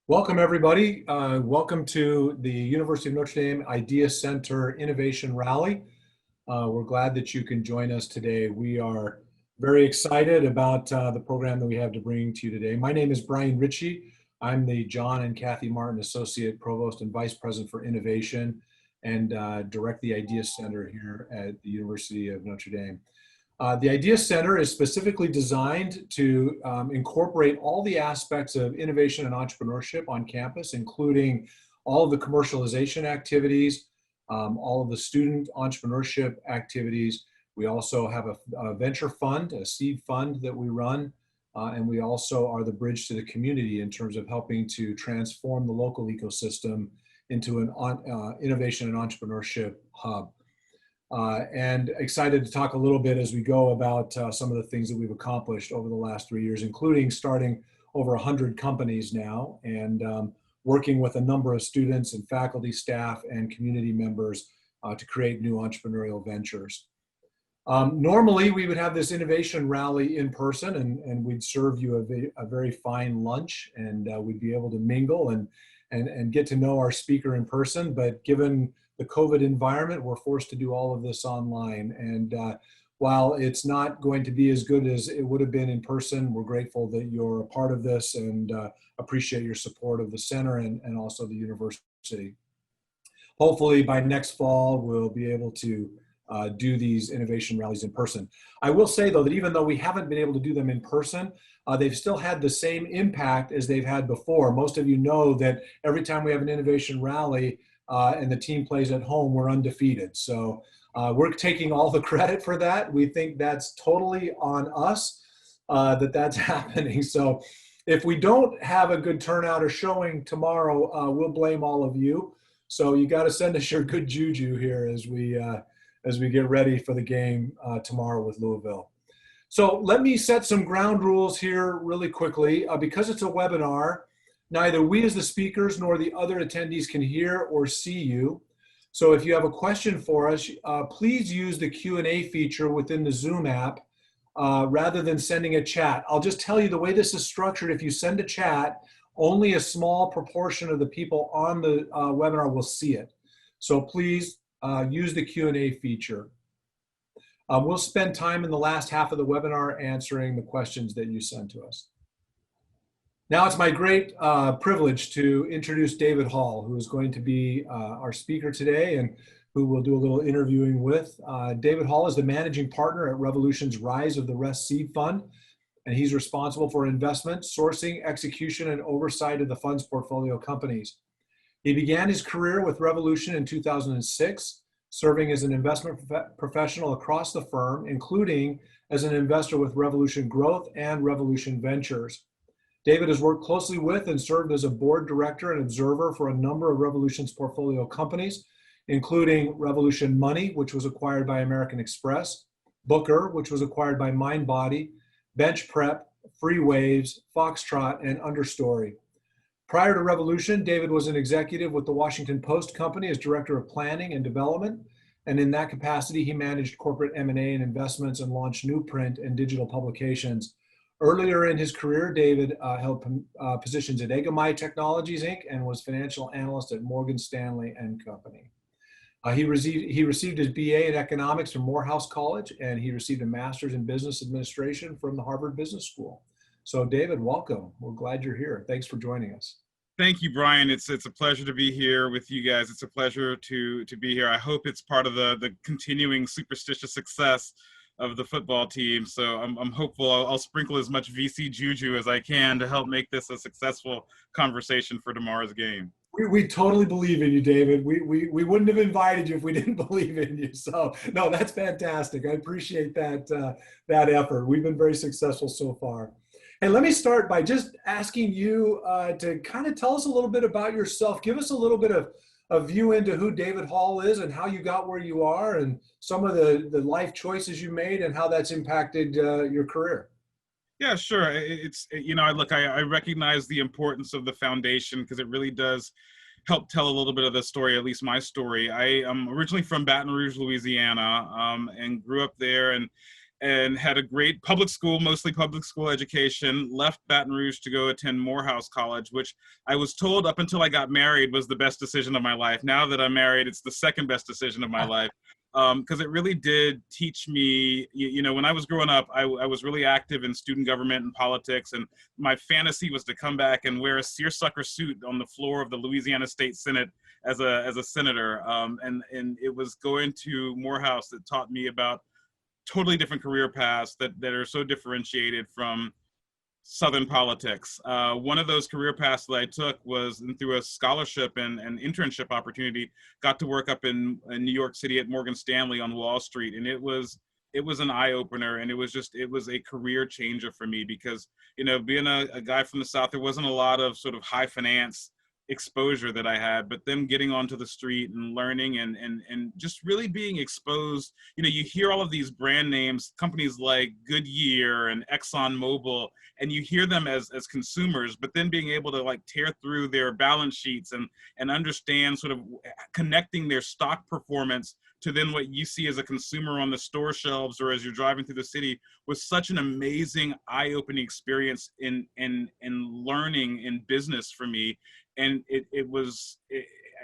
Welcome, everybody. Welcome to the University of Notre Dame Idea Center Innovation Rally. We're glad that you can join us today. We are very excited about the program that we have to bring to you today. My name is Brian Ritchie. I'm the John and Kathy Martin Associate Provost and Vice President for Innovation and direct the Idea Center here at the University of Notre Dame. The Idea Center is specifically designed to incorporate all the aspects of innovation and entrepreneurship on campus, including all of the commercialization activities, all of the student entrepreneurship activities. We also have a venture fund, a seed fund that we run, and we also are the bridge to the community in terms of helping to transform the local ecosystem into an innovation and entrepreneurship hub. And excited to talk a little bit as we go about some of the things that we've accomplished over the last 3 years, including starting over 100 companies now and working with a number of students and faculty, staff, and community members to create new entrepreneurial ventures. Normally, we would have this innovation rally in person and we'd serve you a very fine lunch and we'd be able to mingle and get to know our speaker in person, but given the COVID environment, we're forced to do all of this online. And while it's not going to be as good as it would have been in person, we're grateful that you're a part of this and appreciate your support of the center and also the university. Hopefully by next fall, we'll be able to do these innovation rallies in person. I will say though, that even though we haven't been able to do them in person, they've still had the same impact as they've had before. Most of you know that every time we have an innovation rally, and the team plays at home, we're undefeated. So we're taking all the credit for that. We think that's totally on us that's happening. So if we don't have a good turnout or showing tomorrow, we'll blame all of you. So you got to send us your good juju here as we get ready for the game tomorrow with Louisville. So let me set some ground rules here really quickly. Because it's a webinar, neither we as the speakers nor the other attendees can hear or see you. So if you have a question for us, please use the Q&A feature within the Zoom app rather than sending a chat. I'll just tell you the way this is structured. If you send a chat, only a small proportion of the people on the webinar will see it. So please use the Q&A feature. We'll spend time in the last half of the webinar answering the questions that you send to us. Now it's my great privilege to introduce David Hall, who is going to be our speaker today and who we'll do a little interviewing with. David Hall is the managing partner at Revolution's Rise of the Rest Seed Fund, and he's responsible for investment, sourcing, execution, and oversight of the fund's portfolio companies. He began his career with Revolution in 2006, serving as an investment professional across the firm, including as an investor with Revolution Growth and Revolution Ventures. David has worked closely with and served as a board director and observer for a number of Revolution's portfolio companies, including Revolution Money, which was acquired by American Express, Booker, which was acquired by MindBody, Bench Prep, Free Waves, Foxtrot, and Understory. Prior to Revolution, David was an executive with the Washington Post Company as director of planning and development, and in that capacity, he managed corporate M&A and investments and launched new print and digital publications. Earlier in his career, David held positions at Egamai Technologies, Inc. and was financial analyst at Morgan Stanley and Company. He received his BA in economics from Morehouse College, and he received a master's in business administration from the Harvard Business School. So David, welcome. We're glad you're here. Thanks for joining us. Thank you, Brian. It's a pleasure to be here with you guys. It's a pleasure to be here. I hope it's part of the continuing superstitious success of the football team. So I'm hopeful I'll sprinkle as much VC juju as I can to help make this a successful conversation for tomorrow's game. We totally believe in you, David. We wouldn't have invited you if we didn't believe in you. So no, that's fantastic. I appreciate that effort. We've been very successful so far. And let me start by just asking you to kind of tell us a little bit about yourself. Give us a little bit of a view into who David Hall is and how you got where you are and some of the life choices you made and how that's impacted your career. Yeah, sure. I recognize the importance of the foundation because it really does help tell a little bit of the story, at least my story. I am originally from Baton Rouge, Louisiana, and grew up there and and had a great public school, mostly public school education, left Baton Rouge to go attend Morehouse College, which I was told up until I got married was the best decision of my life. Now that I'm married, it's the second best decision of my life. Because it really did teach me, when I was growing up, I was really active in student government and politics, and my fantasy was to come back and wear a seersucker suit on the floor of the Louisiana State Senate as a senator. And it was going to Morehouse that taught me about totally different career paths that are so differentiated from Southern politics. One of those career paths that I took was through a scholarship and an internship opportunity, got to work up in New York City at Morgan Stanley on Wall Street. And it was an eye opener, and it was a career changer for me because, being a guy from the South, there wasn't a lot of sort of high finance exposure that I had, but then getting onto the street and learning and just really being exposed. You hear all of these brand names, companies like Goodyear and ExxonMobil, and you hear them as consumers, but then being able to like tear through their balance sheets and understand sort of connecting their stock performance to then what you see as a consumer on the store shelves or as you're driving through the city was such an amazing eye-opening experience in learning in business for me. And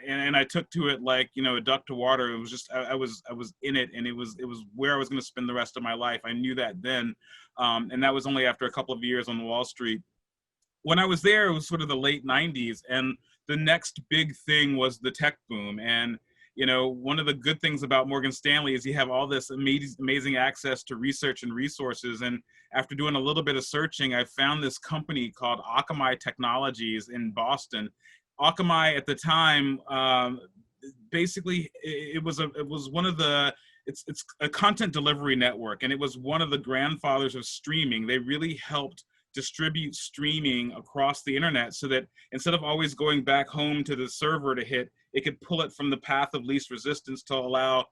and I took to it like, a duck to water. It was just, I was in it, and it was where I was going to spend the rest of my life. I knew that then. And that was only after a couple of years on Wall Street. When I was there, it was sort of the late 90s, and the next big thing was the tech boom. And one of the good things about Morgan Stanley is you have all this amazing access to research and resources. And after doing a little bit of searching, I found this company called Akamai Technologies in Boston. Akamai at the time, basically, it was one of the, it's a content delivery network, and it was one of the grandfathers of streaming. They really helped distribute streaming across the internet so that instead of always going back home to the server to hit, it could pull it from the path of least resistance to allow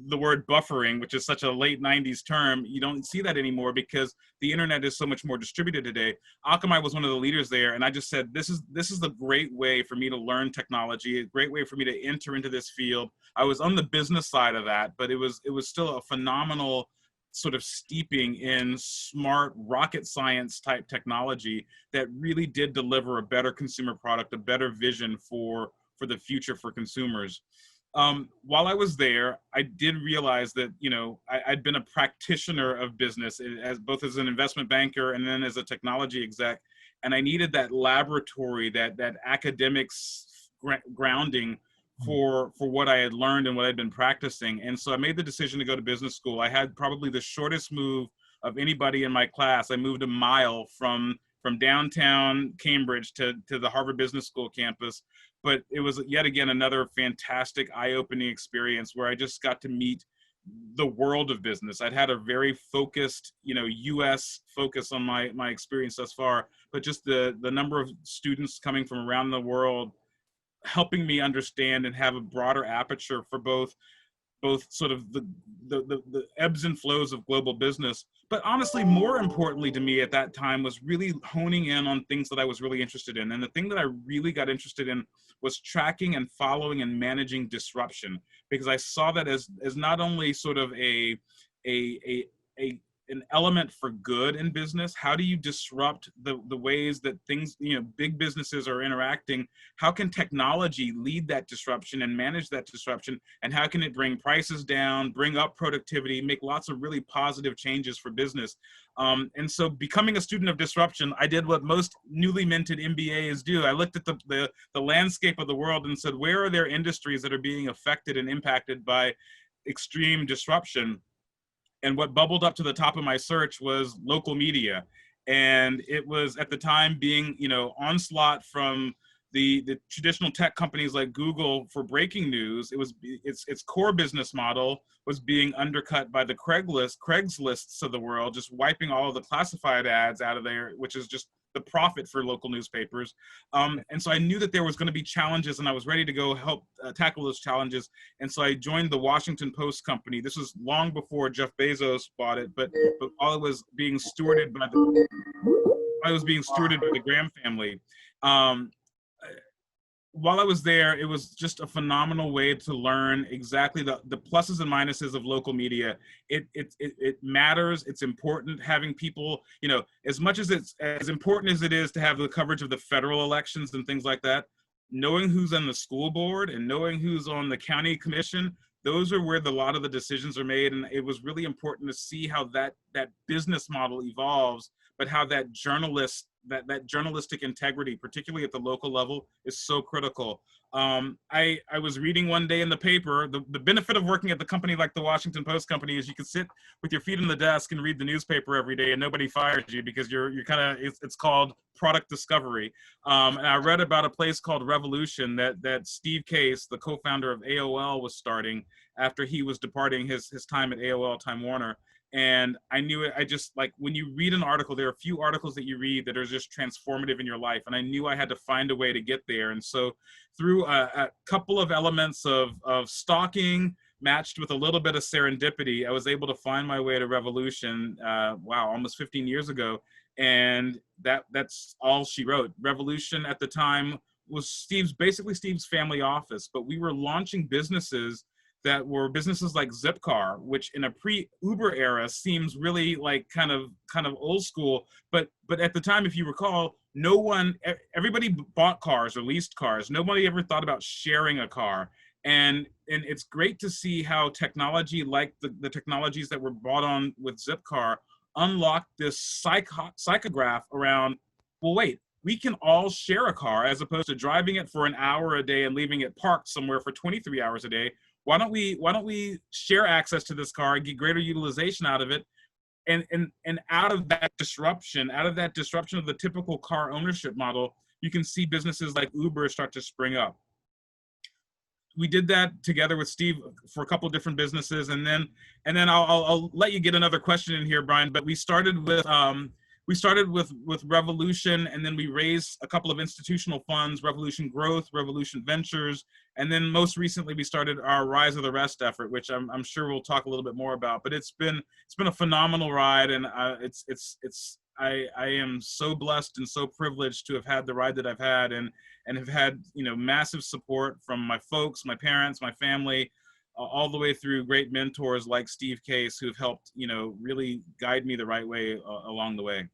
the word buffering, which is such a late 90s term. You don't see that anymore because the internet is so much more distributed today. Akamai was one of the leaders there, and I just said, this is a great way for me to learn technology, a great way for me to enter into this field. I was on the business side of that, but it was still a phenomenal sort of steeping in smart rocket science type technology that really did deliver a better consumer product, a better vision for the future for consumers. While I was there, I did realize that, I'd been a practitioner of business as both as an investment banker and then as a technology exec. And I needed that laboratory, that academics grounding for what I had learned and what I'd been practicing. And so I made the decision to go to business school. I had probably the shortest move of anybody in my class. I moved a mile from downtown Cambridge to the Harvard Business School campus. But it was yet again another fantastic eye-opening experience where I just got to meet the world of business. I'd had a very focused, U.S. focus on my experience thus far, but just the number of students coming from around the world helping me understand and have a broader aperture for both sort of the ebbs and flows of global business. But honestly, more importantly to me at that time was really honing in on things that I was really interested in. And the thing that I really got interested in was tracking and following and managing disruption, because I saw that as not only sort of an element for good in business. How do you disrupt the ways that things, big businesses are interacting? How can technology lead that disruption and manage that disruption? And how can it bring prices down, bring up productivity, make lots of really positive changes for business? And so becoming a student of disruption, I did what most newly minted MBAs do. I looked at the landscape of the world and said, where are there industries that are being affected and impacted by extreme disruption? And what bubbled up to the top of my search was local media. And it was at the time being, onslaught from the traditional tech companies like Google for breaking news. It was its core business model was being undercut by the Craigslists of the world, just wiping all of the classified ads out of there, which is just the profit for local newspapers. And so I knew that there was going to be challenges, and I was ready to go help tackle those challenges. And so I joined the Washington Post company. This was long before Jeff Bezos bought it, but while it was being stewarded by the Graham family. while I was there, it was just a phenomenal way to learn exactly the pluses and minuses of local media. It matters. It's important having people, as much as it's as important as it is to have the coverage of the federal elections and things like that, knowing who's on the school board and knowing who's on the county commission, those are where a lot of the decisions are made. And it was really important to see how that business model evolves, but how that journalistic integrity, particularly at the local level, is so critical. I was reading one day in the paper, the benefit of working at the company like the Washington Post company is you can sit with your feet on the desk and read the newspaper every day and nobody fires you because you're kind of, it's called product discovery. And I read about a place called Revolution that Steve Case, the co-founder of AOL, was starting after he was departing his time at AOL Time Warner. And I knew it. I just, like, when you read an article, there are a few articles that you read that are just transformative in your life. And I knew I had to find a way to get there. And so through a couple of elements of stalking matched with a little bit of serendipity, I was able to find my way to Revolution, almost 15 years ago. And that's all she wrote. Revolution at the time was Steve's family office, but we were launching businesses that were businesses like Zipcar, which in a pre-Uber era seems really like kind of old school. But at the time, if you recall, everybody bought cars or leased cars. Nobody ever thought about sharing a car. And it's great to see how technology, like the technologies that were brought on with Zipcar, unlocked this psychograph around, well, wait, we can all share a car as opposed to driving it for an hour a day and leaving it parked somewhere for 23 hours a day. Why don't we share access to this car and get greater utilization out of it? And out of that disruption of the typical car ownership model, you can see businesses like Uber start to spring up. We did that together with Steve for a couple of different businesses, and then I'll let you get another question in here, Brian. But we started with Revolution, and then we raised a couple of institutional funds: Revolution Growth, Revolution Ventures, and then most recently we started our Rise of the Rest effort, which I'm sure we'll talk a little bit more about. But it's been a phenomenal ride, and I am so blessed and so privileged to have had the ride that I've had, and have had massive support from my folks, my parents, my family, all the way through great mentors like Steve Case, who've helped really guide me the right way along the way.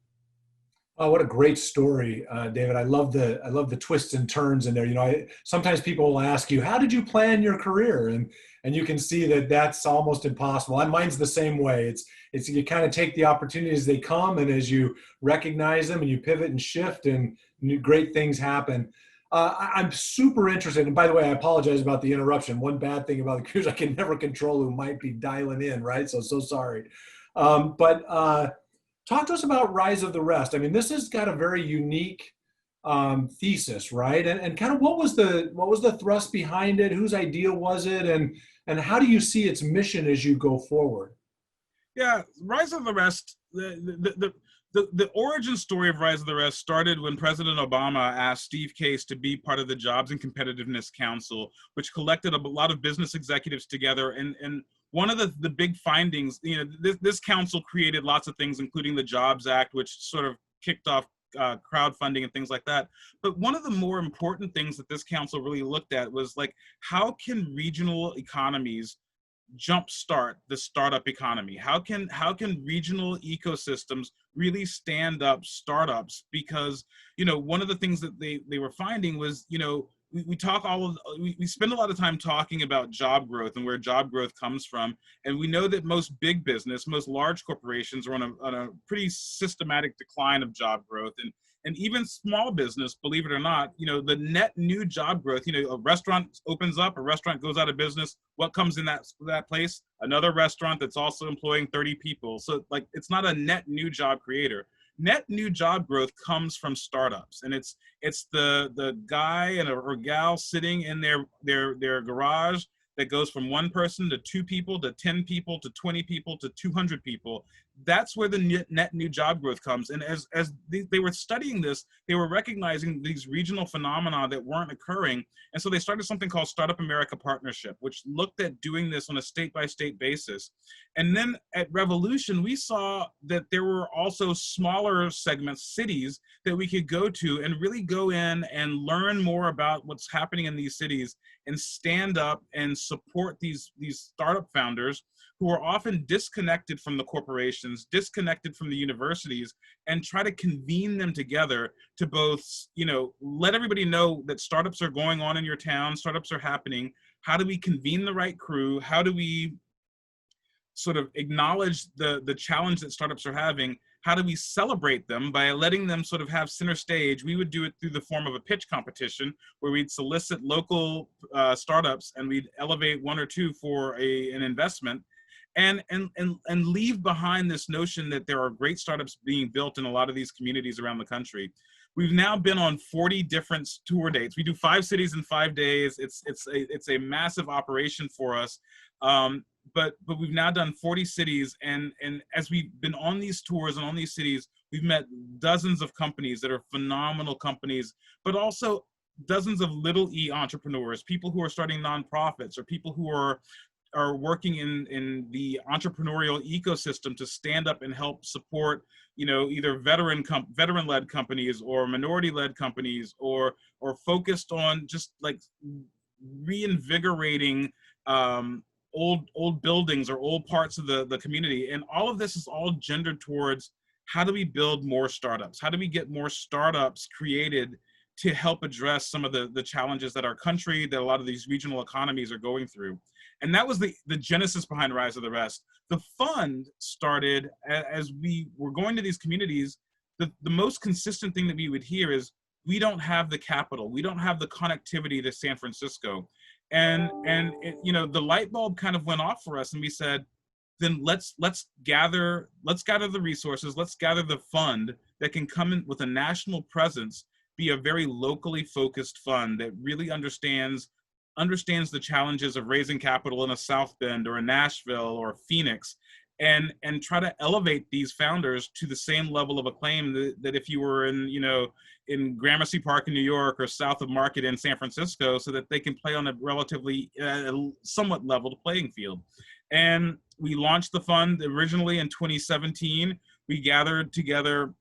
Oh, what a great story, David. I love the twists and turns in there. Sometimes people will ask you, how did you plan your career? And you can see that that's almost impossible. Mine's the same way. It's you kind of take the opportunities as they come, and as you recognize them and you pivot and shift, and great things happen. I'm super interested. And by the way, I apologize about the interruption. One bad thing about the cruise, I can never control who might be dialing in, right? So sorry. But talk to us about Rise of the Rest. I mean, this has got a very unique thesis, right? And kind of what was the thrust behind it? Whose idea was it? And how do you see its mission as you go forward? Yeah, Rise of the Rest, the origin story of Rise of the Rest started when President Obama asked Steve Case to be part of the Jobs and Competitiveness Council, which collected a lot of business executives together. And one of the big findings, this council created lots of things, including the Jobs Act, which sort of kicked off crowdfunding and things like that. But one of the more important things that this council really looked at was, like, how can regional economies jumpstart the startup economy? How can regional ecosystems really stand up startups? Because one of the things that they were finding was, we spend a lot of time talking about job growth and where job growth comes from, and we know that most big business, most large corporations are on a pretty systematic decline of job growth, and even small business, believe it or not, the net new job growth, a restaurant opens up, a restaurant goes out of business. What comes in that place? Another restaurant that's also employing 30 people. So, like, it's not a net new job creator. Net new job growth comes from startups, and it's the guy or gal sitting in their garage that goes from one person to two people to 10 people to 20 people to 200 people. that's where the net new job growth comes. And as they were studying this, they were recognizing these regional phenomena that weren't occurring. And so they started something called Startup America Partnership, which looked at doing this on a state-by-state basis. And then at Revolution, we saw that there were also smaller segments, cities, that we could go to and really go in and learn more about what's happening in these cities and stand up and support these startup founders who are often disconnected from the corporations, disconnected from the universities, and try to convene them together to both, let everybody know that startups are going on in your town, startups are happening. How do we convene the right crew? How do we sort of acknowledge the challenge that startups are having? How do we celebrate them by letting them sort of have center stage? We would do it through the form of a pitch competition where we'd solicit local startups and we'd elevate one or two for an investment, and leave behind this notion that there are great startups being built in a lot of these communities around the country. We've now been on 40 different tour dates. We do 5 cities in 5 days. It's a massive operation for us. But we've now done 40 cities, and as we've been on these tours and on these cities, we've met dozens of companies that are phenomenal companies, but also dozens of little e entrepreneurs, people who are starting nonprofits or people who are working in the entrepreneurial ecosystem to stand up and help support, either veteran-led companies or minority-led companies, or focused on just like reinvigorating old buildings or old parts of the community. And all of this is all gendered towards how do we build more startups? How do we get more startups created to help address some of the challenges that our country, that a lot of these regional economies are going through? And that was the genesis behind Rise of the Rest. The fund started as we were going to these communities. The most consistent thing that we would hear is, we don't have the capital, we don't have the connectivity to San Francisco. And the light bulb kind of went off for us, and we said, then let's gather the resources, let's gather the fund that can come in with a national presence, be a very locally focused fund that really understands the challenges of raising capital in a South Bend or a Nashville or Phoenix, and try to elevate these founders to the same level of acclaim that if you were in Gramercy Park in New York or south of Market in San Francisco, so that they can play on a relatively somewhat leveled playing field. And we launched the fund originally in 2017. We gathered together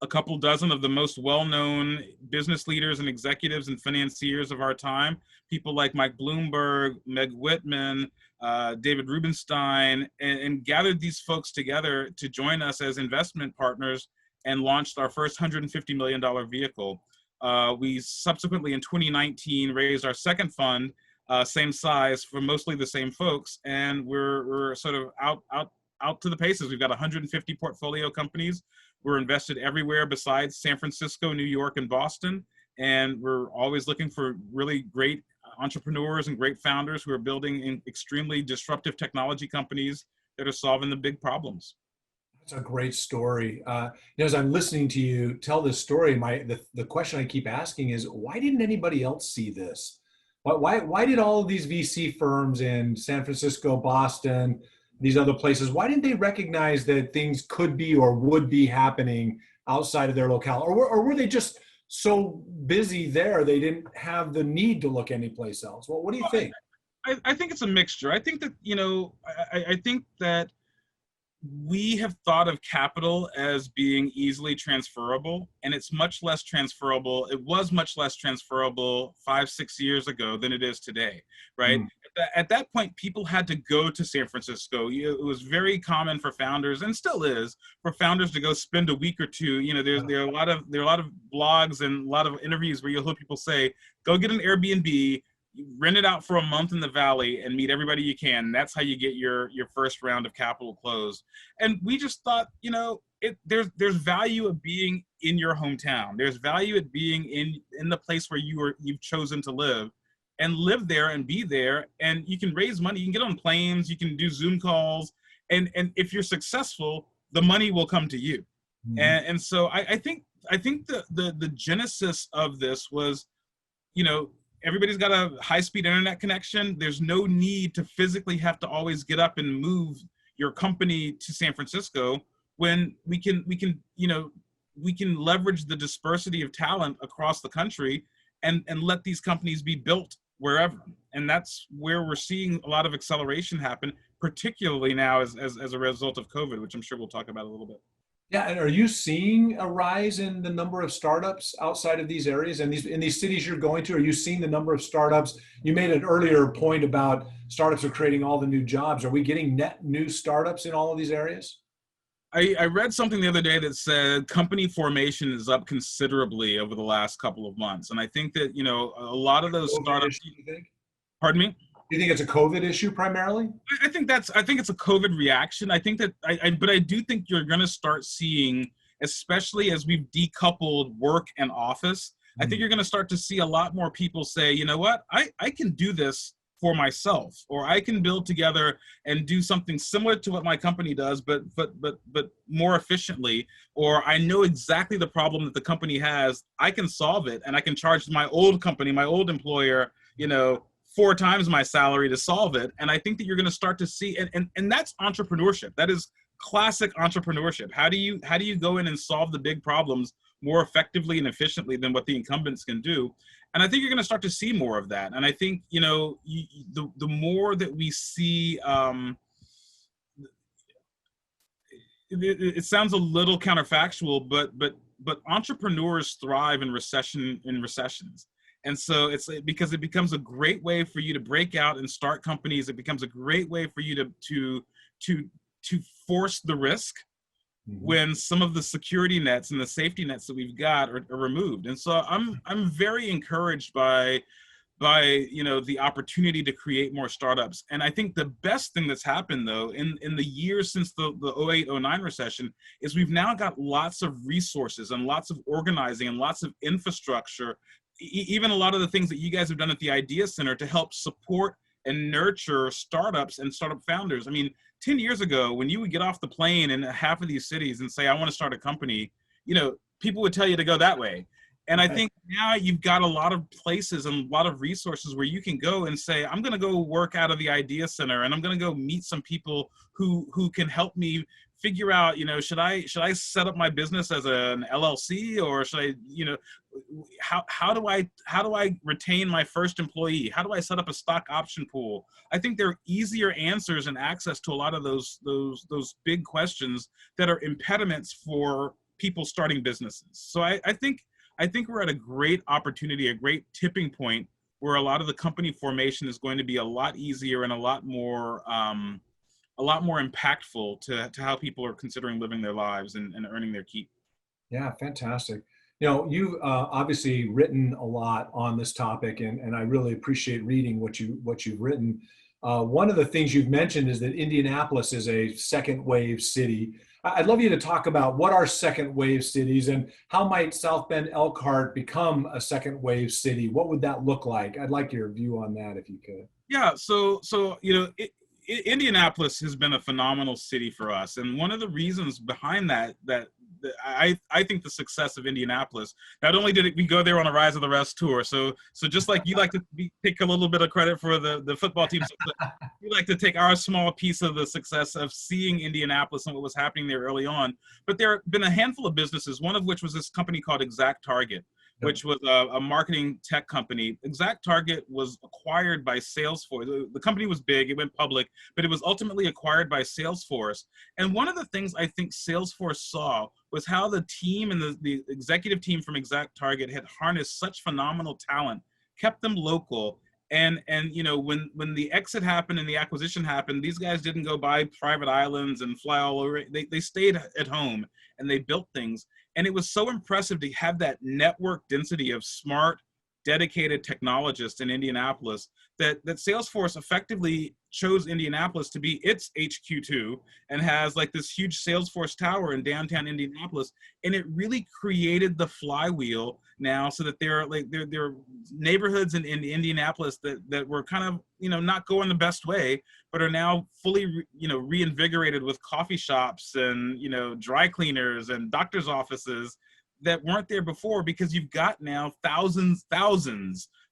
a couple dozen of the most well-known business leaders and executives and financiers of our time, people like Mike Bloomberg, Meg Whitman, David Rubenstein, and gathered these folks together to join us as investment partners and launched our first $150 million vehicle. We subsequently in 2019 raised our second fund, same size, for mostly the same folks, and we're sort of out to the paces. We've got 150 portfolio companies. We're invested everywhere besides San Francisco, New York, and Boston. And we're always looking for really great entrepreneurs and great founders who are building in extremely disruptive technology companies that are solving the big problems. That's a great story. As I'm listening to you tell this story, the question I keep asking is, why didn't anybody else see this? Why did all of these VC firms in San Francisco, Boston, these other places, why didn't they recognize that things could be or would be happening outside of their locale? Or were they just so busy there they didn't have the need to look anyplace else? Well, what do you think? I think it's a mixture. I think that, I think that we have thought of capital as being easily transferable, and it's much less transferable. It was much less transferable 5-6 years ago than it is today, right? Mm. At that point, people had to go to San Francisco. It was very common for founders, and still is, for founders to go spend a week or two. There are a lot of blogs and a lot of interviews where you'll hear people say, go get an Airbnb, rent it out for a month in the Valley and meet everybody you can. That's how you get your first round of capital closed. And we just thought, there's value of being in your hometown. There's value at being in the place where you've chosen to live, and live there and be there. And you can raise money. You can get on planes. You can do Zoom calls. And if you're successful, the money will come to you. Mm-hmm. And so I think the genesis of this was, everybody's got a high-speed internet connection. There's no need to physically have to always get up and move your company to San Francisco. when we can leverage the dispersity of talent across the country and let these companies be built wherever. And that's where we're seeing a lot of acceleration happen, particularly now as a result of COVID, which I'm sure we'll talk about a little bit. Yeah, and are you seeing a rise in the number of startups outside of these areas and in these cities you're going to? Are you seeing the number of startups? You made an earlier point about startups are creating all the new jobs. Are we getting net new startups in all of these areas? I read something the other day that said company formation is up considerably over the last couple of months. And I think that, a lot of those COVID startups, issue, you think? pardon me? Do you think it's a COVID issue primarily? I think it's a COVID reaction. I think that but I do think you're going to start seeing, especially as we've decoupled work and office, I think you're going to start to see a lot more people say, you know what, I can do this for myself, or I can build together and do something similar to what my company does, but more efficiently, or I know exactly the problem that the company has. I can solve it, and I can charge my old company, my old employer, 4 times my salary to solve it. And I think that you're going to start to see, and that's entrepreneurship. That is classic entrepreneurship. How do you go in and solve the big problems more effectively and efficiently than what the incumbents can do? And I think you're going to start to see more of that. And I think, the more that we see, it sounds a little counterfactual, but entrepreneurs thrive in recessions. And so it's because it becomes a great way for you to break out and start companies. It becomes a great way for you to force the risk when some of the security nets and the safety nets that we've got are removed. And so I'm very encouraged by the opportunity to create more startups. And I think the best thing that's happened, though, in the years since the 08-09 recession, is we've now got lots of resources and lots of organizing and lots of infrastructure, even a lot of the things that you guys have done at the Idea Center to help support and nurture startups and startup founders. I mean, 10 years ago, when you would get off the plane in half of these cities and say, I want to start a company, people would tell you to go that way. And I think now you've got a lot of places and a lot of resources where you can go and say, I'm going to go work out of the Idea Center, and I'm going to go meet some people who can help me figure out, should I set up my business as an LLC, or should I, how do I retain my first employee? How do I set up a stock option pool? I think there are easier answers and access to a lot of those big questions that are impediments for people starting businesses. So I think we're at a great opportunity, a great tipping point where a lot of the company formation is going to be a lot easier and a lot more impactful to how people are considering living their lives and earning their keep. Yeah, fantastic. You've obviously written a lot on this topic, and I really appreciate reading what you've written. One of the things you've mentioned is that Indianapolis is a second wave city. I'd love you to talk about what are second wave cities and how might South Bend Elkhart become a second wave city? What would that look like? I'd like your view on that if you could. Yeah, so Indianapolis has been a phenomenal city for us, and one of the reasons behind that I think the success of Indianapolis, not only did we go there on a Rise of the Rest tour, so just like you like to take a little bit of credit for the football team, we like to take our small piece of the success of seeing Indianapolis and what was happening there early on. But there have been a handful of businesses, one of which was this company called ExactTarget, which was a marketing tech company. ExactTarget was acquired by Salesforce. The company was big, it went public, but it was ultimately acquired by Salesforce. And one of the things I think Salesforce saw was how the team and the executive team from ExactTarget had harnessed such phenomenal talent, kept them local. And when the exit happened and the acquisition happened, these guys didn't go buy private islands and fly all over. They stayed at home and they built things. And it was so impressive to have that network density of smart, dedicated technologists in Indianapolis that Salesforce effectively chose Indianapolis to be its HQ2 and has like this huge Salesforce tower in downtown Indianapolis. And it really created the flywheel now so that there are neighborhoods in Indianapolis that were kind of, not going the best way, but are now fully, reinvigorated with coffee shops and, dry cleaners and doctor's offices that weren't there before, because you've got now thousands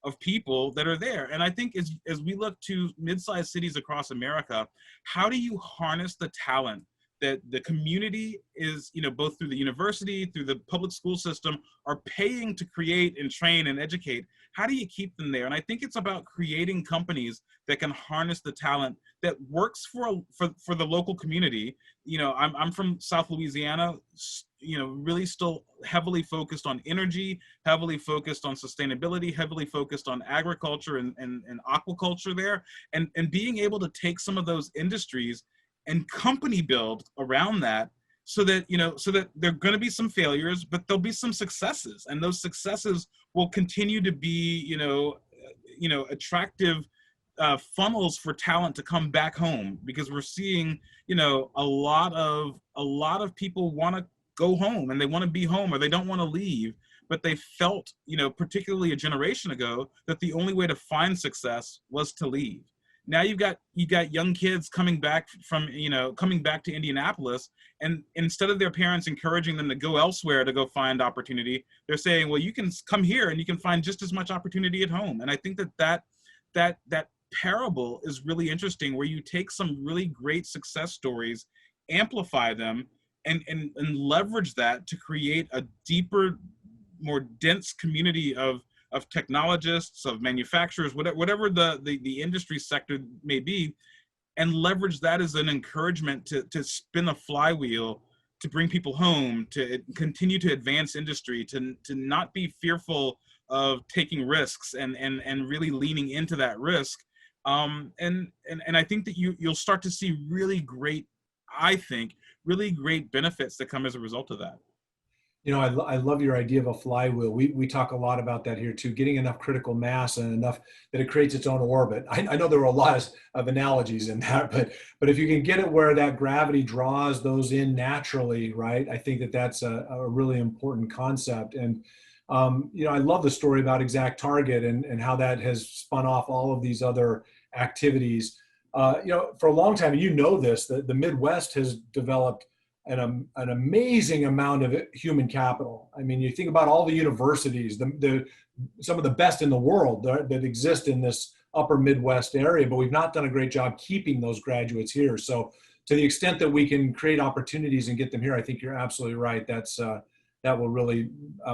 of people that are there. And I think as we look to mid-sized cities across America, how do you harness the talent that the community is, both through the university, through the public school system, are paying to create and train and educate. How do you keep them there? And I think it's about creating companies that can harness the talent that works for the local community. I'm from South Louisiana, really still heavily focused on energy, heavily focused on sustainability, heavily focused on agriculture and aquaculture there. And being able to take some of those industries and company build around that, so that there are going to be some failures, but there'll be some successes, and those successes will continue to be attractive funnels for talent to come back home, because we're seeing a lot of people want to go home, and they want to be home, or they don't want to leave, but they felt, particularly a generation ago, that the only way to find success was to leave. Now you got young kids coming back to Indianapolis, and instead of their parents encouraging them to go elsewhere to go find opportunity, they're saying, well, you can come here and you can find just as much opportunity at home. And I think that parable is really interesting, where you take some really great success stories, amplify them, and leverage that to create a deeper, more dense community of technologists, of manufacturers, whatever the industry sector may be, and leverage that as an encouragement to spin a flywheel, to bring people home, to continue to advance industry, to not be fearful of taking risks, and really leaning into that risk. And I think that you'll start to see really great benefits that come as a result of that. I love your idea of a flywheel. We talk a lot about that here too, getting enough critical mass and enough that it creates its own orbit. I know there are a lot of analogies in that, but if you can get it where that gravity draws those in naturally, right? I think that's a really important concept. And, I love the story about Exact Target and how that has spun off all of these other activities. For a long time, this, the Midwest has developed an amazing amount of human capital. I mean, you think about all the universities, some of the best in the world that exist in this upper Midwest area, but we've not done a great job keeping those graduates here. So to the extent that we can create opportunities and get them here, I think you're absolutely right. That will really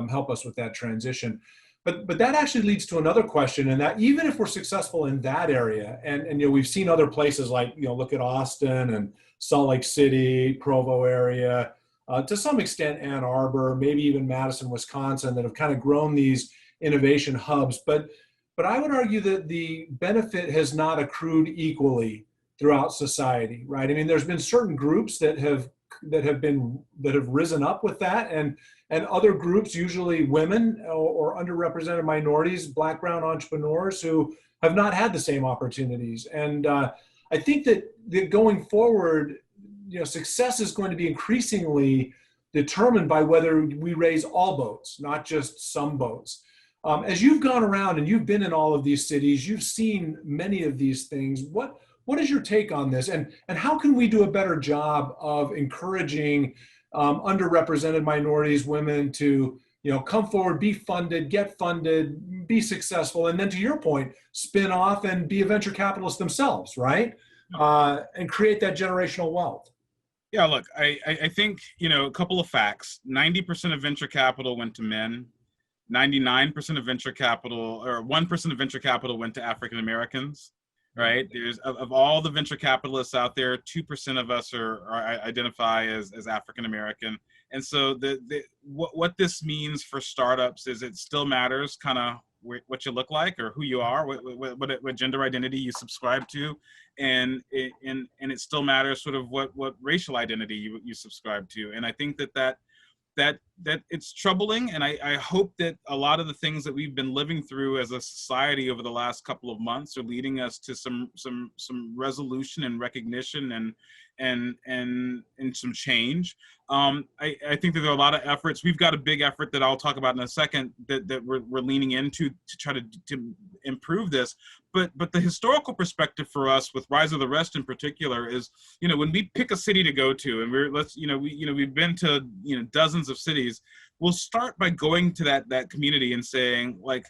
help us with that transition. But that actually leads to another question, and that even if we're successful in that area, and we've seen other places like, look at Austin and Salt Lake City, Provo area, to some extent Ann Arbor, maybe even Madison, Wisconsin, that have kind of grown these innovation hubs. But I would argue that the benefit has not accrued equally throughout society, right? I mean, there's been certain groups that have risen up with that, and other groups, usually women or underrepresented minorities, Black, brown entrepreneurs, who have not had the same opportunities. And I think that going forward, success is going to be increasingly determined by whether we raise all boats, not just some boats. As you've gone around and you've been in all of these cities, you've seen many of these things. What is your take on this? And how can we do a better job of encouraging underrepresented minorities, women to, come forward, be funded, get funded, be successful, and then to your point, spin off and be a venture capitalist themselves, right? And create that generational wealth. Yeah, look, I think, a couple of facts. 90% of venture capital went to men. 99% of venture capital, or 1% of venture capital went to African Americans. Right? There's of all the venture capitalists out there, 2% of us identify as African American. And so what this means for startups is it still matters kind of what you look like or who you are, what gender identity you subscribe to, and it still matters sort of what racial identity you subscribe to. And I think that it's troubling, and I hope that a lot of the things that we've been living through as a society over the last couple of months are leading us to some resolution and recognition and some change. I think that there are a lot of efforts. We've got a big effort that I'll talk about in a second that we're leaning into to try to improve this. But the historical perspective for us with Rise of the Rest in particular is, when we pick a city to go to, and we've been to dozens of cities, we'll start by going to that community and saying, like,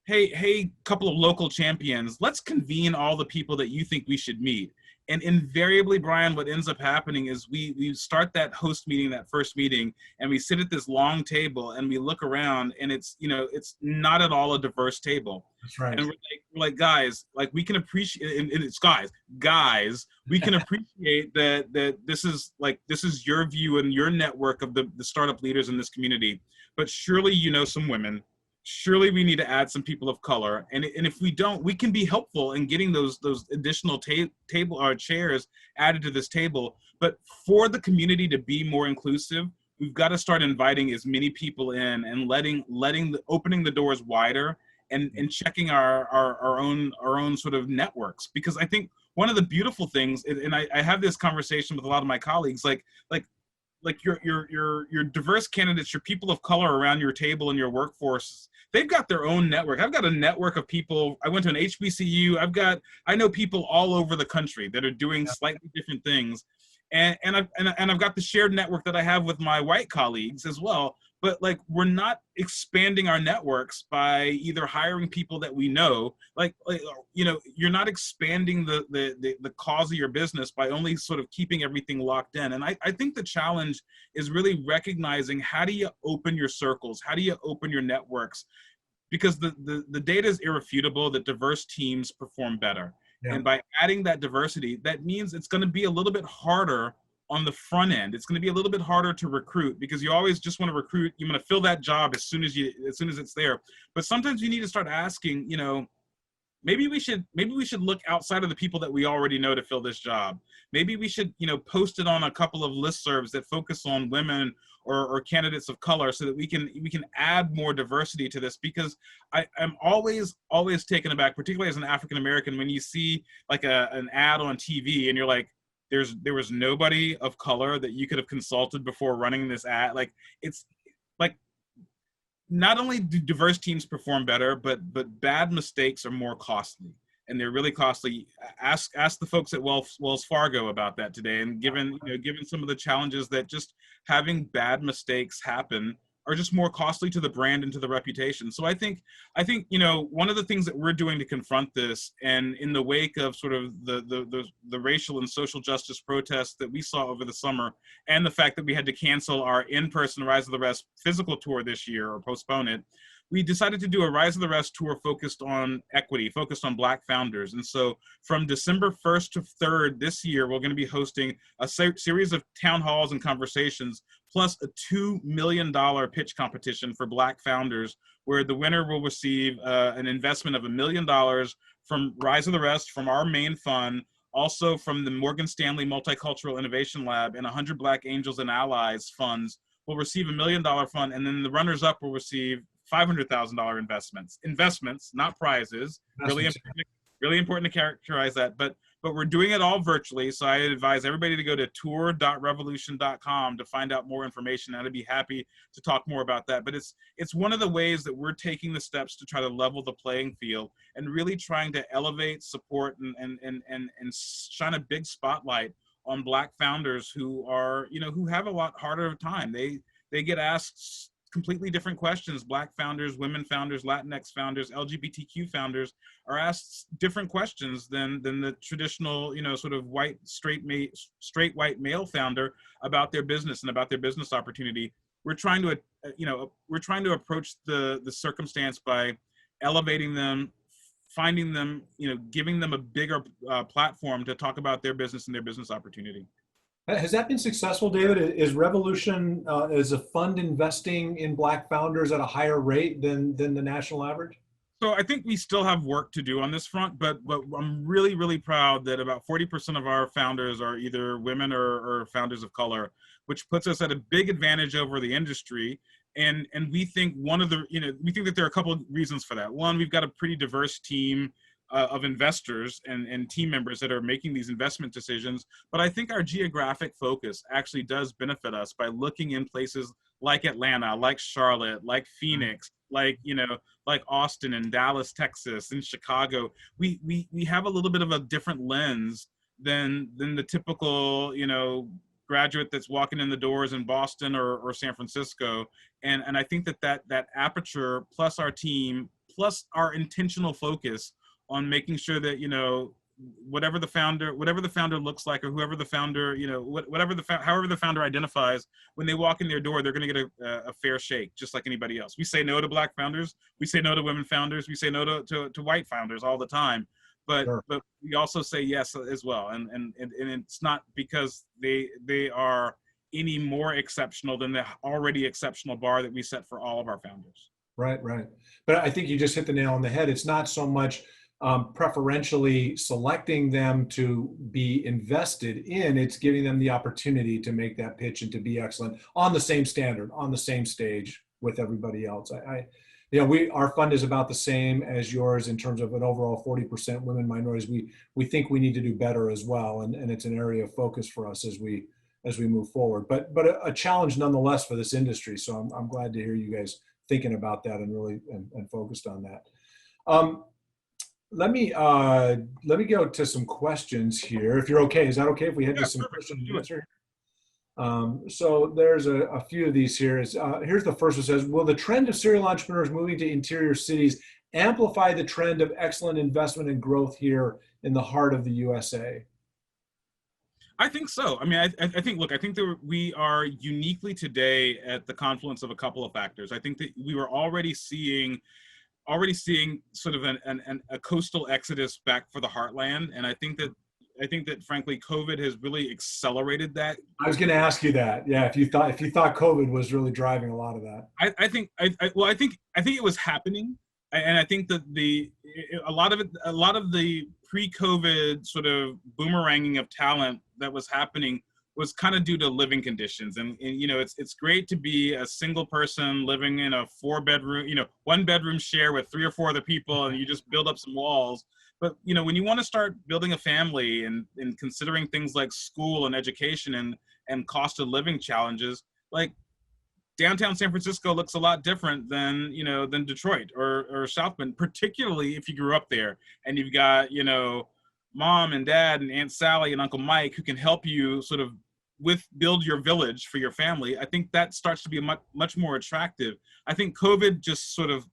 hey, couple of local champions, let's convene all the people that you think we should meet. And invariably, Brian, what ends up happening is we start that host meeting, that first meeting, and we sit at this long table and we look around, and it's not at all a diverse table. That's right. And we're like, guys, like we can appreciate, and it's guys, we can appreciate that this is your view and your network of the startup leaders in this community. But surely some women, surely we need to add some people of color, and if we don't, we can be helpful in getting those additional table or chairs added to this table. But for the community to be more inclusive, we've got to start inviting as many people in and opening the doors wider, and checking our own sort of networks. Because I think one of the beautiful things, and I have this conversation with a lot of my colleagues, like your diverse candidates, your people of color around your table in your workforce, they've got their own network. I've got a network of people. I went to an HBCU. I know people all over the country that are doing slightly different things. And I've got the shared network that I have with my white colleagues as well. But like, we're not expanding our networks by either hiring people that we know, you're not expanding the cause of your business by only sort of keeping everything locked in. And I think the challenge is really recognizing, how do you open your circles? How do you open your networks? Because the data is irrefutable that diverse teams perform better. Yeah. And by adding that diversity, that means it's going to be a little bit harder on the front end. It's going to be a little bit harder to recruit, because you always just want to recruit. You want to fill that job as soon as it's there. But sometimes you need to start asking, maybe we should look outside of the people that we already know to fill this job. Maybe we should, post it on a couple of listservs that focus on women or candidates of color, so that we can add more diversity to this. Because I'm always taken aback, particularly as an African American, when you see like an ad on TV and you're like, there was nobody of color that you could have consulted before running this ad. Like, it's like, not only do diverse teams perform better, but bad mistakes are more costly, and they're really costly. Ask the folks at Wells Fargo about that today. And given some of the challenges that just having bad mistakes happen are just more costly to the brand and to the reputation. So I think one of the things that we're doing to confront this, and in the wake of sort of the racial and social justice protests that we saw over the summer, and the fact that we had to cancel our in-person Rise of the Rest physical tour this year, or postpone it, we decided to do a Rise of the Rest tour focused on equity, focused on Black founders. And so from December 1st to 3rd this year, we're going to be hosting a series of town halls and conversations, plus a $2 million pitch competition for Black founders, where the winner will receive an investment of $1 million from Rise of the Rest, from our main fund, also from the Morgan Stanley Multicultural Innovation Lab, and 100 Black Angels and Allies funds will receive $1 million fund. And then the runners-up will receive $500,000 investments, not prizes. Really important to characterize that. But we're doing it all virtually. So I advise everybody to go to tour.revolution.com to find out more information. I'd be happy to talk more about that. But it's one of the ways that we're taking the steps to try to level the playing field, and really trying to elevate, support, and shine a big spotlight on Black founders who are, who have a lot harder of a time. They get asked completely different questions. Black founders, women founders, Latinx founders, LGBTQ founders are asked different questions than the traditional, sort of straight white male founder about their business and about their business opportunity. We're trying to approach the circumstance by elevating them, finding them, giving them a bigger platform to talk about their business and their business opportunity. Has that been successful, David? Is Revolution, is a fund investing in Black founders at a higher rate than the national average? So I think we still have work to do on this front, but I'm really, really proud that about 40% of our founders are either women or founders of color, which puts us at a big advantage over the industry. And we think we think that there are a couple of reasons for that. One, we've got a pretty diverse team of investors and team members that are making these investment decisions. But I think our geographic focus actually does benefit us by looking in places like Atlanta, like Charlotte, like Phoenix, like Austin and Dallas, Texas, and Chicago. We have a little bit of a different lens than the typical, graduate that's walking in the doors in Boston or San Francisco. And I think that aperture, plus our team, plus our intentional focus on making sure that, whatever the founder looks like, or whoever the founder, however the founder identifies, when they walk in their door, they're going to get a fair shake, just like anybody else. We say no to Black founders. We say no to women founders. We say no to white founders all the time. But we also say yes as well. And it's not because they are any more exceptional than the already exceptional bar that we set for all of our founders. Right. But I think you just hit the nail on the head. It's not so much preferentially selecting them to be invested in, it's giving them the opportunity to make that pitch and to be excellent on the same standard, on the same stage with everybody else. Our fund is about the same as yours in terms of an overall 40% women minorities. We think we need to do better as well, and it's an area of focus for us as we move forward. But a challenge nonetheless for this industry. So I'm glad to hear you guys thinking about that and really and focused on that. Let me go to some questions here, if you're okay. Is that okay if we head to some question and answer? So there's a few of these here. Here's the first one. Says, will the trend of serial entrepreneurs moving to interior cities amplify the trend of excellent investment and growth here in the heart of the USA? I think so. I mean, I think that we are uniquely today at the confluence of a couple of factors. I think that we were already seeing sort of a coastal exodus back for the heartland, and I think that frankly COVID has really accelerated that. I was going to ask you that. Yeah, if you thought COVID was really driving a lot of that. I think it was happening, and I think that a lot of the pre-COVID sort of boomeranging of talent that was happening was kind of due to living conditions. And it's great to be a single person living in a 4-bedroom, 1-bedroom share with 3 or 4 other people, and you just build up some walls. But, when you want to start building a family and considering things like school and education and cost of living challenges, like downtown San Francisco looks a lot different than Detroit or South Bend, particularly if you grew up there and you've got, mom and dad and Aunt Sally and Uncle Mike who can help you sort of build your village for your family. I think that starts to be much more attractive. I think COVID just sort of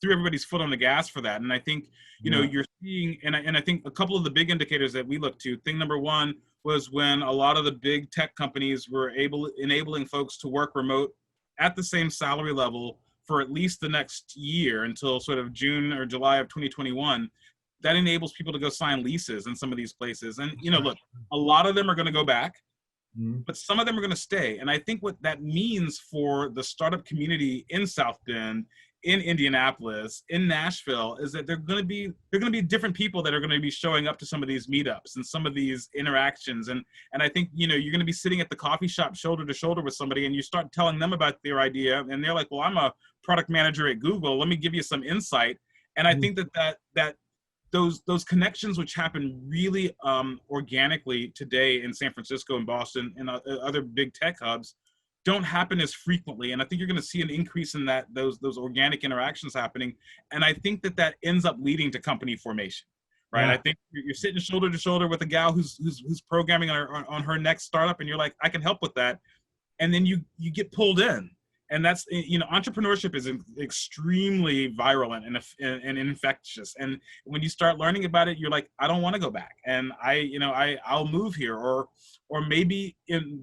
threw everybody's foot on the gas for that. And I think, you're seeing, and I think a couple of the big indicators that we look to, thing number one was when a lot of the big tech companies were enabling folks to work remote at the same salary level for at least the next year until sort of June or July of 2021. That enables people to go sign leases in some of these places. And, look, a lot of them are going to go back, but some of them are going to stay. And I think what that means for the startup community in South Bend, in Indianapolis, in Nashville, is that they're going to be different people that are going to be showing up to some of these meetups and some of these interactions. And I think, you're going to be sitting at the coffee shop shoulder to shoulder with somebody, and you start telling them about their idea, and they're like, well, I'm a product manager at Google. Let me give you some insight. And I think that those connections, which happen really organically today in San Francisco and Boston and other big tech hubs, don't happen as frequently. And I think you're going to see an increase in those organic interactions happening. And I think that ends up leading to company formation, right? Yeah. I think you're sitting shoulder to shoulder with a gal who's programming on her next startup, and you're like, I can help with that. And then you get pulled in. And that's, entrepreneurship is extremely virulent and infectious. And when you start learning about it, you're like, I don't want to go back. And I'll move here. Or maybe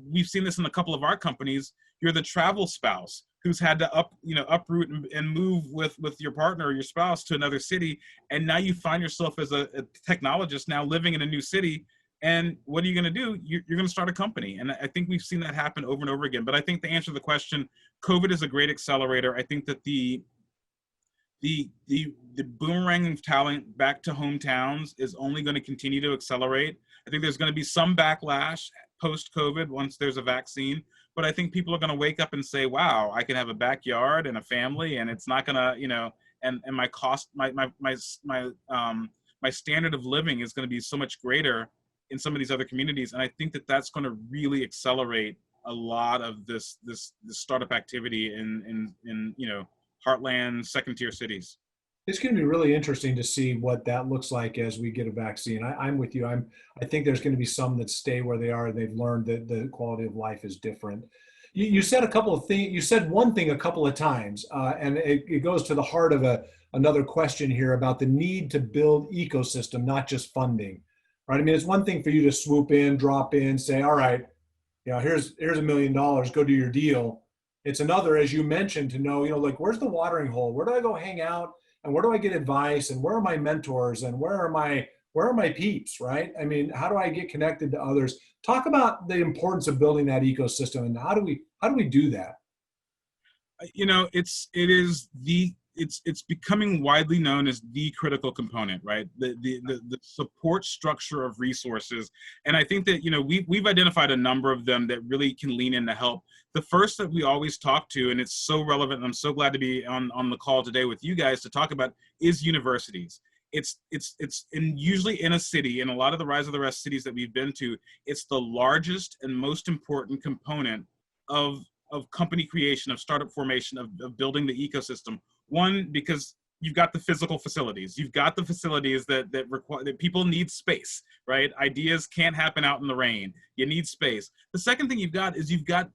we've seen this in a couple of our companies. You're the travel spouse who's had to uproot and move with your partner or your spouse to another city. And now you find yourself as a technologist now living in a new city. And what are you going to do? You're going to start a company. And I think we've seen that happen over and over again. But I think to answer the question, COVID is a great accelerator. I think that the boomerang of talent back to hometowns is only going to continue to accelerate. I think there's going to be some backlash post-COVID once there's a vaccine. But I think people are going to wake up and say, wow, I can have a backyard and a family, and it's not going to, and my cost, my standard of living is going to be so much greater in some of these other communities. And I think that that's going to really accelerate a lot of this startup activity in heartland, second tier cities. It's going to be really interesting to see what that looks like as we get a vaccine. I'm with you. I think there's going to be some that stay where they are. They've learned that the quality of life is different. You said a couple of things. You said one thing a couple of times, and it goes to the heart of another question here about the need to build ecosystem, not just funding, right? I mean, it's one thing for you to swoop in, drop in, say, all right, here's $1 million, go do your deal. It's another, as you mentioned, to know, like, where's the watering hole? Where do I go hang out? And where do I get advice? And where are my mentors? And where are my peeps, right? I mean, how do I get connected to others? Talk about the importance of building that ecosystem, and how do we do that? It's becoming widely known as the critical component, right? The support structure of resources. And I think that, we've identified a number of them that really can lean in to help. The first that we always talk to, and it's so relevant, and I'm so glad to be on the call today with you guys to talk about, is universities. It's usually in a city, in a lot of the Rise of the Rest cities that we've been to, it's the largest and most important component of company creation, of startup formation, of building the ecosystem. One, because you've got the physical facilities. You've got the facilities that require, that people need space, right? Ideas can't happen out in the rain. You need space. The second thing you've got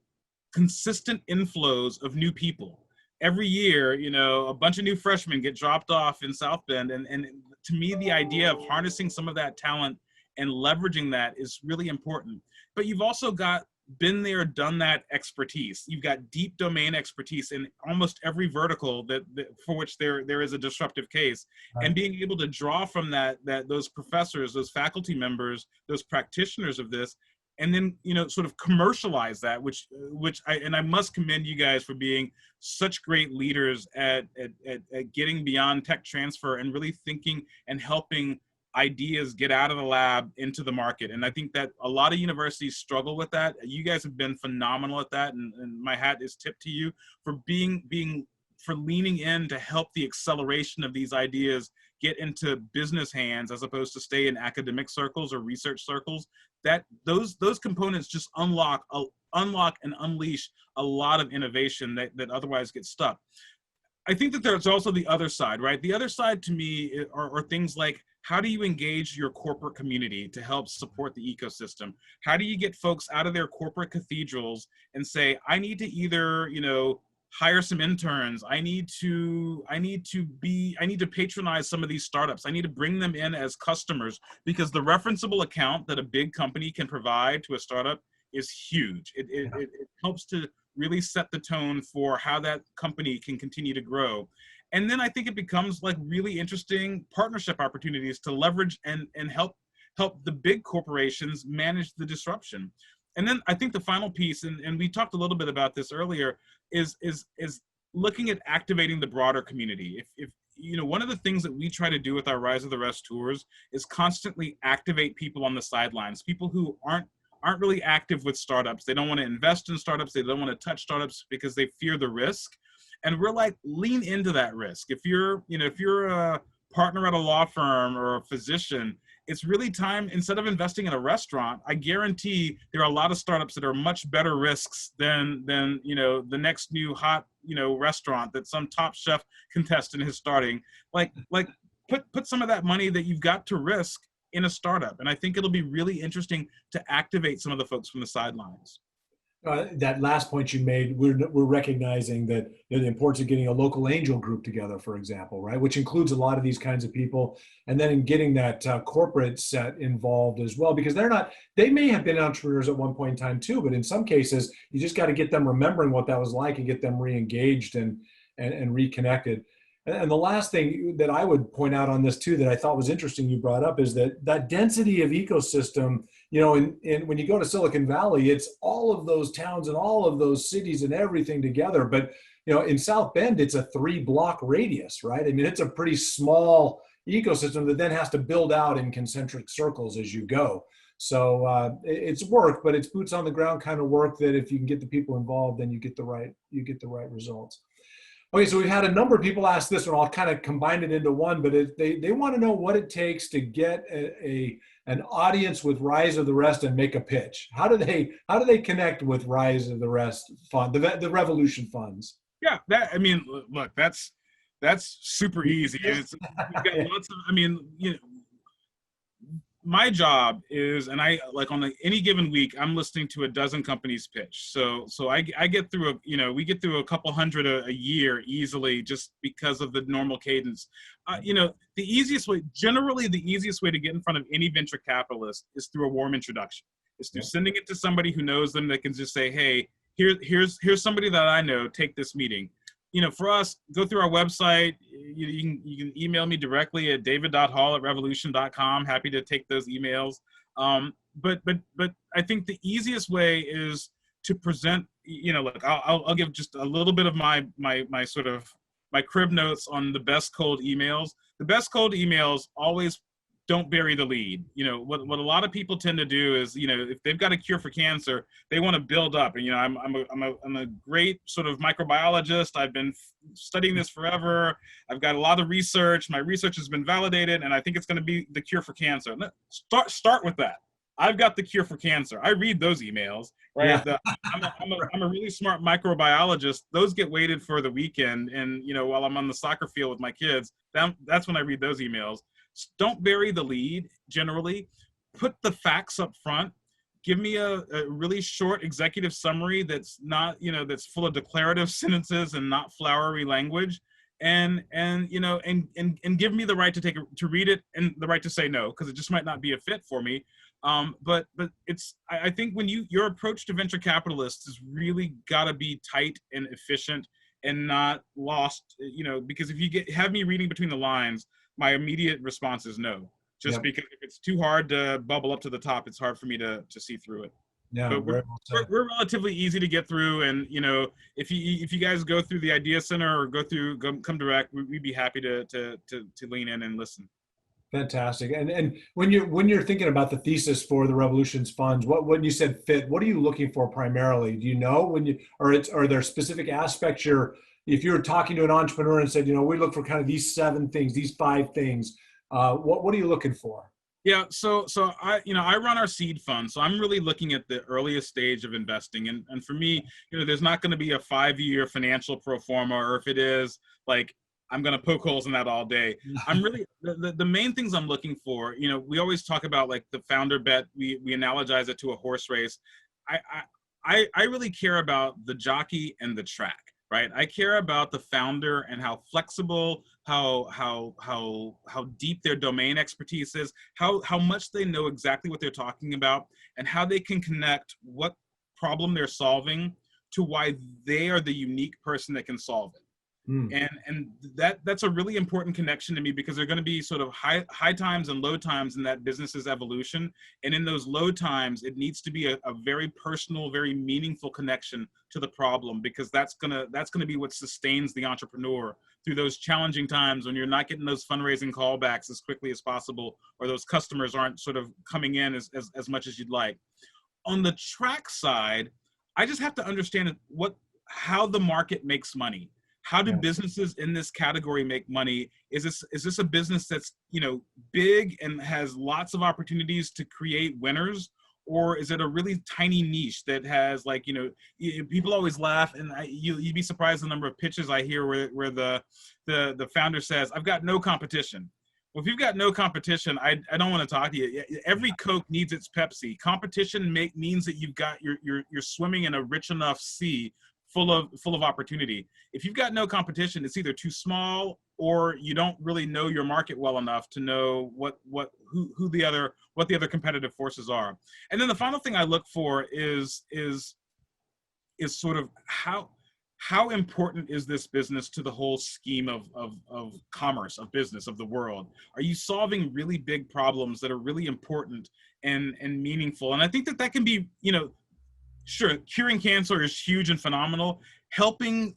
consistent inflows of new people. Every year, a bunch of new freshmen get dropped off in South Bend. And to me, the idea of harnessing some of that talent and leveraging that is really important. But you've also got been there, done that expertise. You've got deep domain expertise in almost every vertical that for which there is a disruptive case. Right. And being able to draw from those professors, those faculty members, those practitioners of this, and then sort of commercialize that, which I must commend you guys for being such great leaders at getting beyond tech transfer and really thinking and helping ideas get out of the lab into the market. And I think that a lot of universities struggle with that. You guys have been phenomenal at that, and my hat is tipped to you for for leaning in to help the acceleration of these ideas get into business hands as opposed to stay in academic circles or research circles. That those components just unlock and unleash a lot of innovation that otherwise gets stuck. I think that there's also the other side, right? The other side to me are things like, how do you engage your corporate community to help support the ecosystem? How do you get folks out of their corporate cathedrals and say, I need to either, hire some interns. I need to patronize some of these startups. I need to bring them in as customers, because the referenceable account that a big company can provide to a startup is huge. It helps to really set the tone for how that company can continue to grow. And then I think it becomes like really interesting partnership opportunities to leverage and help the big corporations manage the disruption. And then I think the final piece, and we talked a little bit about this earlier, is looking at activating the broader community. If one of the things that we try to do with our Rise of the Rest tours is constantly activate people on the sidelines, people who aren't really active with startups. They don't want to invest in startups. They don't want to touch startups because they fear the risk. And we're like, lean into that risk. If you're a partner at a law firm or a physician, it's really time, instead of investing in a restaurant, I guarantee there are a lot of startups that are much better risks than the next new hot, restaurant that some top chef contestant is starting. Like put some of that money that you've got to risk in a startup. And I think it'll be really interesting to activate some of the folks from the sidelines. That last point you made, we're recognizing that the importance of getting a local angel group together, for example, right, which includes a lot of these kinds of people, and then in getting that corporate set involved as well, because they may have been entrepreneurs at one point in time too, but in some cases you just got to get them remembering what that was like and get them re-engaged and reconnected. And the last thing that I would point out on this too, that I thought was interesting you brought up, is that density of ecosystem, when you go to Silicon Valley, it's all of those towns and all of those cities and everything together. But, in South Bend, it's a 3-block radius, right? I mean, it's a pretty small ecosystem that then has to build out in concentric circles as you go. So it's work, but it's boots on the ground kind of work that if you can get the people involved, then you get the right results. Okay, so we've had a number of people ask this one. I'll kind of combine it into one, but they want to know what it takes to get an audience with Rise of the Rest and make a pitch. How do they connect with Rise of the Rest fund, the Revolution funds? Yeah, look, that's super easy. We've got lots of, my job is, and I like on any given week, I'm listening to a dozen companies pitch. So I get through we get through a couple hundred a year easily, just because of the normal cadence. Generally the easiest way to get in front of any venture capitalist is through a warm introduction. It's through sending it to somebody who knows them, that can just say, hey, here's somebody that I know, take this meeting. For us, go through our website. You can email me directly at david.hall@revolution.com. Happy to take those emails. But I think the easiest way is to present. Look, I'll give just a little bit of my sort of my crib notes on the best cold emails. The best cold emails always don't bury the lead. What a lot of people tend to do is, if they've got a cure for cancer, they want to build up. And I'm a great sort of microbiologist. I've been studying this forever. I've got a lot of research. My research has been validated, and I think it's going to be the cure for cancer. Start with that. I've got the cure for cancer. I read those emails, right? Yeah. I'm a really smart microbiologist. Those get weighted for the weekend, and while I'm on the soccer field with my kids, that's when I read those emails. Don't bury the lead. Generally, put the facts up front. Give me a really short executive summary that's not, that's full of declarative sentences and not flowery language, and give me the right to read it and the right to say no, because it just might not be a fit for me. But I think when your approach to venture capitalists is really got to be tight and efficient and not lost, because if you have me reading between the lines, my immediate response is no, just because if it's too hard to bubble up to the top, it's hard for me to see through it. Yeah, but we're relatively easy to get through, and if you guys go through the Idea Center or come direct, we'd be happy to lean in and listen. Fantastic. And when you're thinking about the thesis for the Revolutions funds, when you said fit, what are you looking for primarily? Do you know are there specific aspects if you're talking to an entrepreneur and said, we look for kind of these 7 things, these 5 things, what are you looking for? Yeah, so I run our seed fund, so I'm really looking at the earliest stage of investing, and for me, there's not going to be a 5-year financial pro forma, or if it is, like, I'm going to poke holes in that all day. I'm really the main things I'm looking for. We always talk about like the founder bet. We analogize it to a horse race. I really care about the jockey and the track. Right, I care about the founder and how flexible, how deep their domain expertise is, how much they know exactly what they're talking about, and how they can connect what problem they're solving to why they are the unique person that can solve it. And that's a really important connection to me, because there are going to be sort of high times and low times in that business's evolution. And in those low times, it needs to be a very personal, very meaningful connection to the problem, because that's gonna be what sustains the entrepreneur through those challenging times when you're not getting those fundraising callbacks as quickly as possible, or those customers aren't sort of coming in as much as you'd like. On the track side, I just have to understand how the market makes money. How do businesses in this category make money? Is this a business that's big and has lots of opportunities to create winners, or is it a really tiny niche that has people always laugh, and you'd be surprised the number of pitches I hear where the founder says, "I've got no competition." Well, if you've got no competition, I don't want to talk to you. Every Coke needs its Pepsi. Competition means that you're swimming in a rich enough sea full of opportunity. If you've got no competition, it's either too small, or you don't really know your market well enough to know what the other competitive forces are. And then the final thing I look for is sort of how important is this business to the whole scheme of commerce, of business, of the world? Are you solving really big problems that are really important and meaningful? And I think that can be, sure, curing cancer is huge and phenomenal. Helping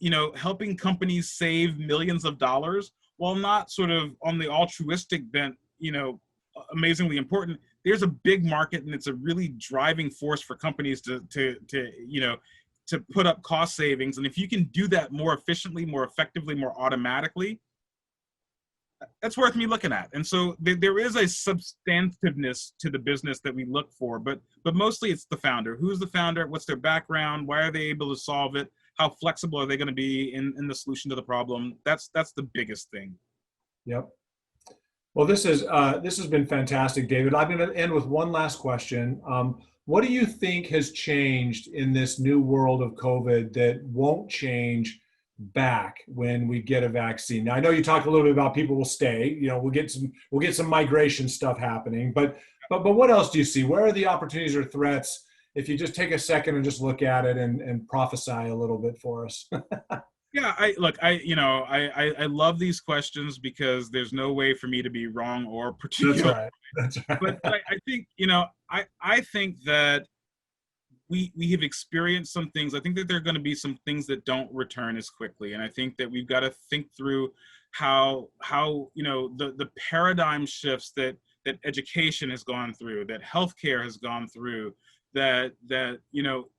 companies save millions of dollars, while not sort of on the altruistic bent, amazingly important. There's a big market, and it's a really driving force for companies to put up cost savings. And if you can do that more efficiently, more effectively, more automatically, that's worth me looking at. And so there is a substantiveness to the business that we look for, but mostly it's the founder. Who's the founder? What's their background? Why are they able to solve it? How flexible are they going to be in the solution to the problem? That's the biggest thing. Yep. Well, this has been fantastic, David. I'm going to end with one last question. What do you think has changed in this new world of COVID that won't change back when we get a vaccine? Now, I know you talked a little bit about people will stay. You know, we'll get some migration stuff happening. But what else do you see? Where are the opportunities or threats? If you just take a second and just look at it and prophesy a little bit for us. Yeah, I look, I love these questions because there's no way for me to be wrong or That's particular. right. That's right. But I think, I think that we have experienced some things. I think that there are going to be some things that don't return as quickly, and I think that we've got to think through how the paradigm shifts that education has gone through, that healthcare has gone through, that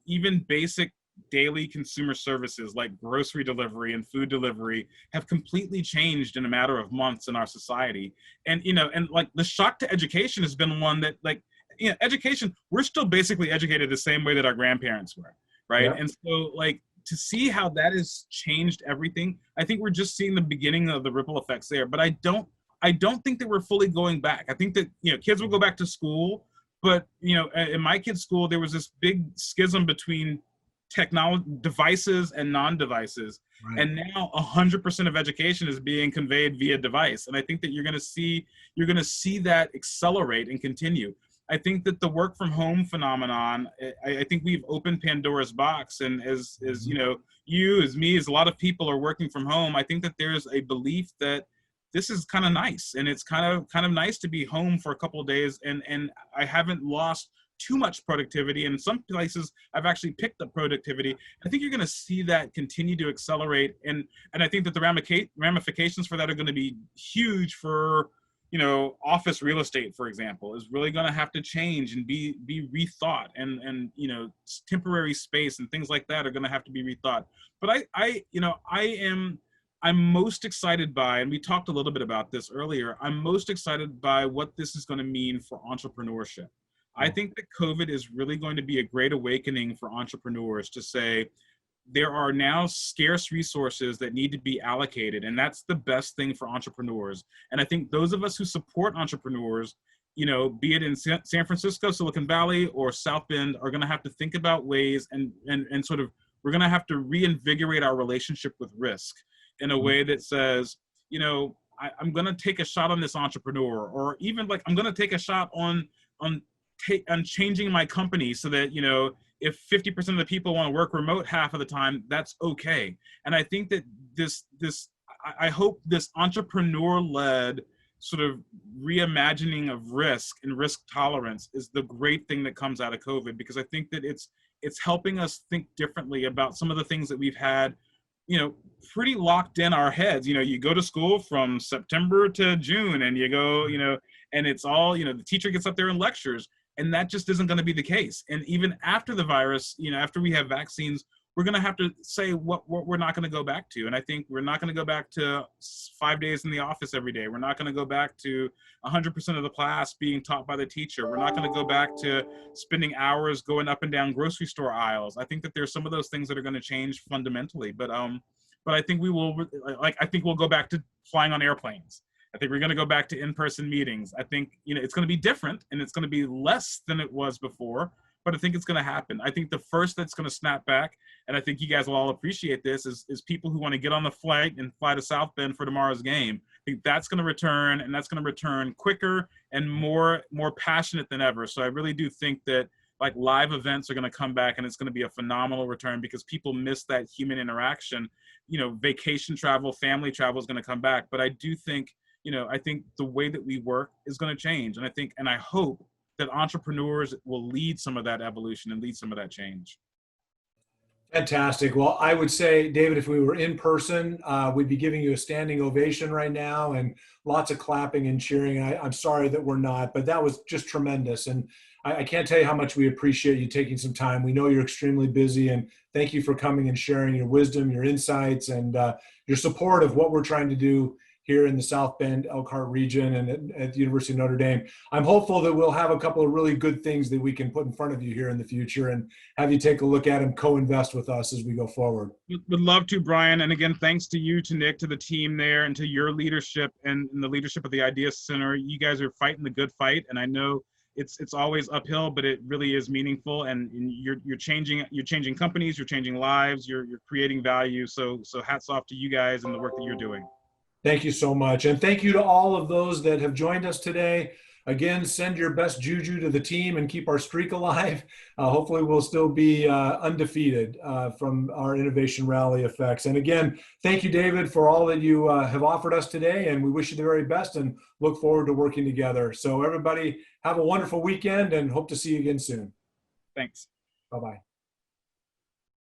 even basic daily consumer services like grocery delivery and food delivery have completely changed in a matter of months in our society. And like the shock to education has been one that, like, education, we're still basically educated the same way that our grandparents were, right? Yeah. And so, like, to see how that has changed everything, I think we're just seeing the beginning of the ripple effects there. But I don't think that we're fully going back. I think that, kids will go back to school, but, in my kids' school, there was this big schism between technology devices and non-devices. Right. And now 100% of education is being conveyed via device. And I think that you're going to see that accelerate and continue. I think that the work from home phenomenon, I think we've opened Pandora's box. And as you, as me, as a lot of people are working from home, I think that there's a belief that this is kind of nice, and it's kind of nice to be home for a couple of days, and I haven't lost too much productivity. In some places, I've actually picked up productivity. I think you're going to see that continue to accelerate, and I think that the ramifications for that are going to be huge for, office real estate, for example, is really going to have to change and be rethought, and temporary space and things like that are going to have to be rethought. But I'm most excited by, and we talked a little bit about this earlier, I'm most excited by what this is going to mean for entrepreneurship. I think that COVID is really going to be a great awakening for entrepreneurs to say, there are now scarce resources that need to be allocated, and that's the best thing for entrepreneurs. And I think those of us who support entrepreneurs, be it in San Francisco, Silicon Valley, or South Bend, are going to have to think about ways and sort of, we're going to have to reinvigorate our relationship with risk in a way that says, I'm going to take a shot on this entrepreneur, or even like I'm going to take a shot on changing my company so that, if 50% of the people want to work remote half of the time, that's okay. And I think that I hope this entrepreneur-led sort of reimagining of risk and risk tolerance is the great thing that comes out of COVID, because I think that it's helping us think differently about some of the things that we've had, pretty locked in our heads. You go to school from September to June, and you go, and it's all, the teacher gets up there and lectures, and that just isn't going to be the case. And even after the virus, after we have vaccines, we're going to have to say what we're not going to go back to. And I think we're not going to go back to 5 days in the office every day. We're not going to go back to 100% of the class being taught by the teacher. We're not going to go back to spending hours going up and down grocery store aisles. I think that there's some of those things that are going to change fundamentally. But I think I think we'll go back to flying on airplanes. I think we're going to go back to in-person meetings. I think, it's going to be different, and it's going to be less than it was before, but I think it's going to happen. I think the first that's going to snap back, and I think you guys will all appreciate this, is people who want to get on the flight and fly to South Bend for tomorrow's game. I think that's going to return, and that's going to return quicker and more passionate than ever. So I really do think that, like, live events are going to come back, and it's going to be a phenomenal return because people miss that human interaction. Vacation travel, family travel is going to come back. But I do think, I think the way that we work is going to change. And I hope that entrepreneurs will lead some of that evolution and lead some of that change. Fantastic. Well, I would say, David, if we were in person, we'd be giving you a standing ovation right now and lots of clapping and cheering. I'm sorry that we're not, but that was just tremendous. And I can't tell you how much we appreciate you taking some time. We know you're extremely busy, and thank you for coming and sharing your wisdom, your insights, and your support of what we're trying to do here in the South Bend Elkhart region and at the University of Notre Dame. I'm hopeful that we'll have a couple of really good things that we can put in front of you here in the future and have you take a look at and co-invest with us as we go forward. Would love to, Brian. And again, thanks to you, to Nick, to the team there, and to your leadership and the leadership of the Idea Center. You guys are fighting the good fight, and I know it's always uphill, but it really is meaningful. And you're changing companies, you're changing lives, you're creating value. So hats off to you guys and the work that you're doing. Thank you so much. And thank you to all of those that have joined us today. Again, send your best juju to the team and keep our streak alive. Hopefully we'll still be undefeated from our innovation rally effects. And again, thank you, David, for all that you have offered us today. And we wish you the very best and look forward to working together. So everybody have a wonderful weekend and hope to see you again soon. Thanks. Bye-bye.